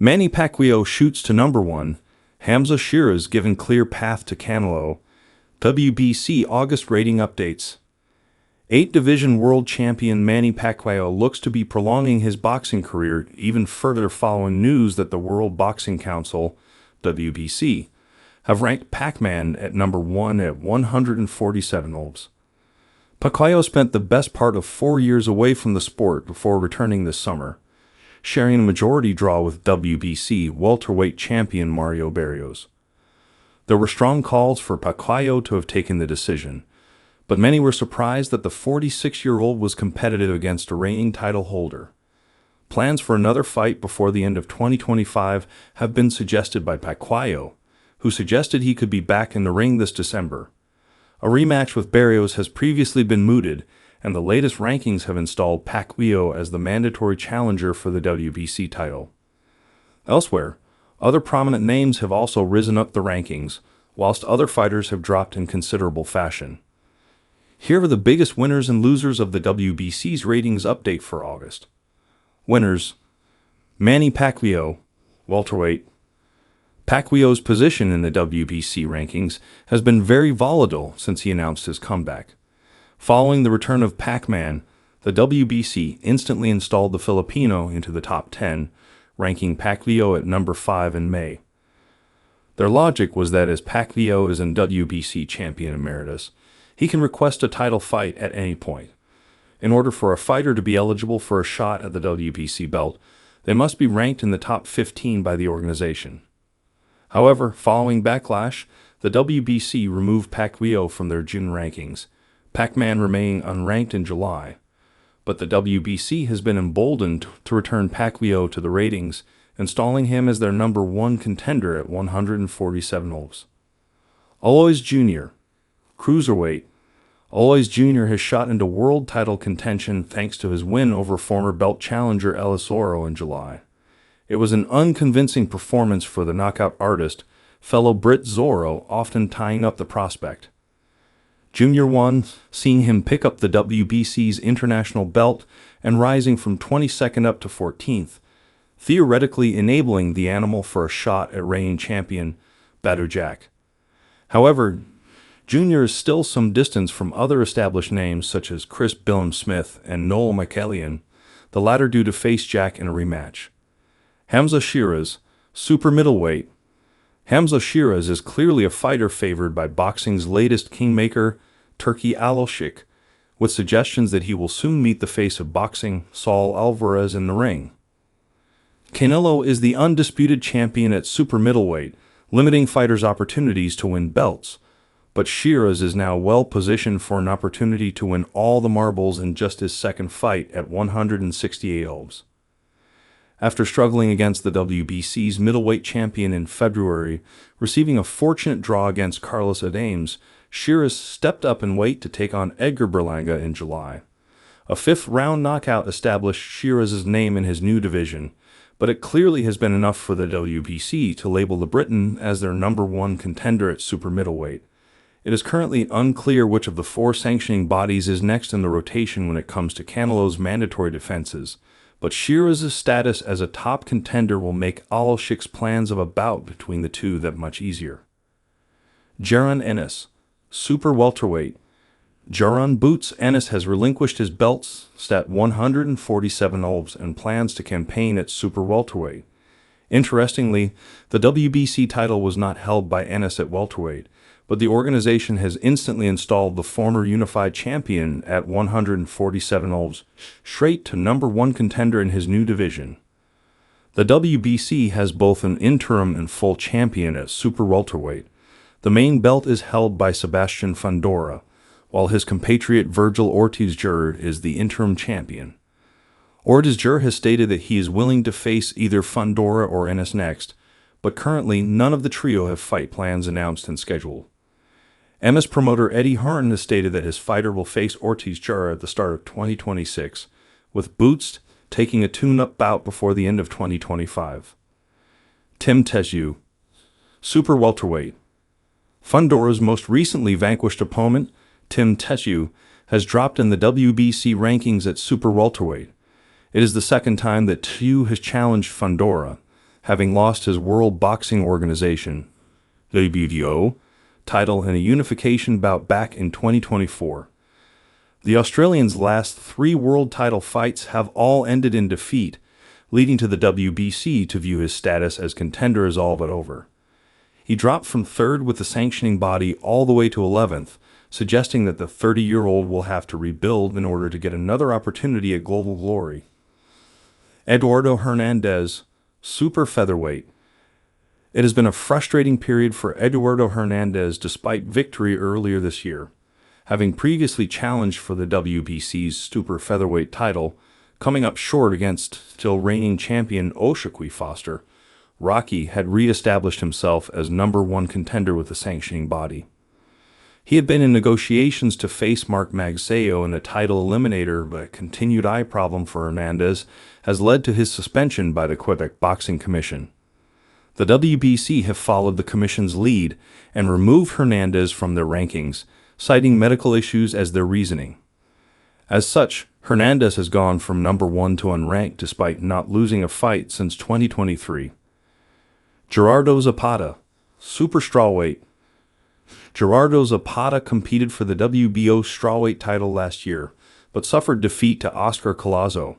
Manny Pacquio shoots to number 1, Hamzah Sheeraz given clear path to Canelo WBC August rating updates. 8-division world champion Manny Pacquio looks to be prolonging his boxing career even further following news that the World Boxing Council WBC have ranked PacMan at number 1 at 147 olds. Pacquio spent the best part of 4 years away from the sport before returning this summer, sharing a majority draw with WBC welterweight champion Mario Barrios. There were strong calls for Pacquio to have taken the decision, but many were surprised that the 46-year-old was competitive against a reigning title holder. Plans for another fight before the end of 2025 have been suggested by Pacquio, who suggested he could be back in the ring this December. A rematch with Barrios has previously been mooted, and the latest rankings have installed Pacquio as the mandatory challenger for the WBC title. Elsewhere, other prominent names have also risen up the rankings, whilst other fighters have dropped in considerable fashion. Here are the biggest winners and losers of the WBC's ratings update for August. Winners: Manny Pacquio, welterweight. Pacquio's position in the WBC rankings has been very volatile since he announced his comeback. Following the return of PacMan, the WBC instantly installed the Filipino into the top 10, ranking Pacquio at number 5 in May. Their logic was that as Pacquio is an WBC champion emeritus, he can request a title fight at any point. In order for a fighter to be eligible for a shot at the WBC belt, they must be ranked in the top 15 by the organization. However, following backlash, the WBC removed Pacquio from their June rankings, PacMan remaining unranked in July. But the WBC has been emboldened to return Pacquio to the ratings, installing him as their number 1 contender at 147 olds. Alois Jr. Cruiserweight. Alois Jr. has shot into world title contention thanks to his win over former belt challenger Elisoro in July. It was an unconvincing performance for the knockout artist, fellow Brit Zorro often tying up the prospect. Junior won, seeing him pick up the WBC's international belt and rising from 22nd up to 14th, theoretically enabling the animal for a shot at reigning champion Badou Jack. However, Junior is still some distance from other established names such as Chris Billum-Smith and Noel McElhian, the latter due to face Jack in a rematch. Hamzah Sheeraz, super middleweight. Hamzah Sheeraz is clearly a fighter favored by boxing's latest kingmaker, Turki Al-Sheikh, with suggestions that he will soon meet the face of boxing, Saul Alvarez, in the ring. Canelo is the undisputed champion at super middleweight, limiting fighters' opportunities to win belts, but Sheeraz is now well positioned for an opportunity to win all the marbles in just his second fight at 168 olds. After struggling against the WBC's middleweight champion in February, receiving a fortunate draw against Carlos Adames, Sheeraz stepped up in weight to take on Edgar Berlanga in July. A 5th-round knockout established Sheeraz's name in his new division, but it clearly has been enough for the WBC to label the Briton as their number 1 contender at super middleweight. It is currently unclear which of the 4 sanctioning bodies is next in the rotation when it comes to Canelo's mandatory defenses, but Sheeraz's status as a top contender will make Al-Sheikh's plans of a bout between the two that much easier. Jaron Ennis, super welterweight. Jaron Boots Ennis has relinquished his belts at 147 olds and plans to campaign at super welterweight. Interestingly, the WBC title was not held by Ennis at welterweight, but the organization has instantly installed the former unified champion at 147 olds, straight to number 1 contender in his new division. The WBC has both an interim and full champion at super welterweight. The main belt is held by Sebastian Fundora, while his compatriot Virgil Ortiz-Jr. is the interim champion. Ortiz-Jr. has stated that he is willing to face either Fundora or Ennis next, but currently none of the trio have fight plans announced and scheduled. MS promoter Eddie Hearn has stated that his fighter will face Ortiz-Jr. at the start of 2026, with Boots taking a tune-up bout before the end of 2025. Tim Tessu, super welterweight. Fundora's most recently vanquished opponent, Tim Tessu, has dropped in the WBC rankings at super welterweight. It is the second time that Tessu has challenged Fundora, having lost his World Boxing Organization (WBO) title in a unification bout back in 2024. The Australian's last 3 world title fights have all ended in defeat, leading to the WBC to view his status as contender as all but over. He dropped from 3rd with the sanctioning body all the way to 11th, suggesting that the 30-year-old will have to rebuild in order to get another opportunity at global glory. Eduardo Hernandez, super featherweight. It has been a frustrating period for Eduardo Hernandez despite victory earlier this year. Having previously challenged for the WBC's super featherweight title, coming up short against still reigning champion O'Shaquie Foster, Rocky had re-established himself as #1 contender with the sanctioning body. He had been in negotiations to face Mark Magsayo in the title eliminator, but a continued eye problem for Hernandez has led to his suspension by the Quebec Boxing Commission. The WBC have followed the commission's lead and removed Hernandez from their rankings, citing medical issues as their reasoning. As such, Hernandez has gone from #1 to unranked despite not losing a fight since 2023. Gerardo Zapata, super strawweight. Gerardo Zapata competed for the WBO strawweight title last year, but suffered defeat to Oscar Collazo.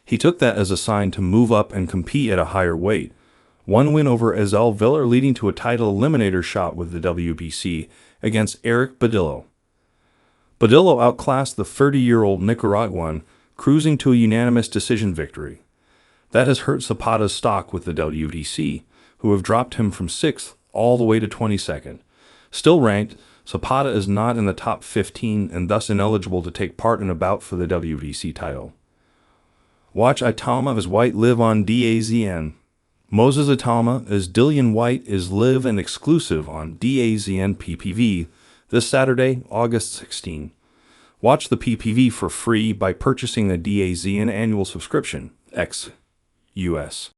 He took that as a sign to move up and compete at a higher weight. One win over Ezel Viller leading to a title eliminator shot with the WBC against Eric Badillo. Badillo outclassed the 30-year-old Nicaraguan, cruising to a unanimous decision victory. That has hurt Zapata's stock with the WBC, who have dropped him from 6th all the way to 22nd. Still ranked, Zapata is not in the top 15 and thus ineligible to take part in a bout for the WBC title. Watch Itama as White live on DAZN. Moses Itama as Dillian White is live and exclusive on DAZN PPV this Saturday, August 16. Watch the PPV for free by purchasing the DAZN annual subscription, ex-US.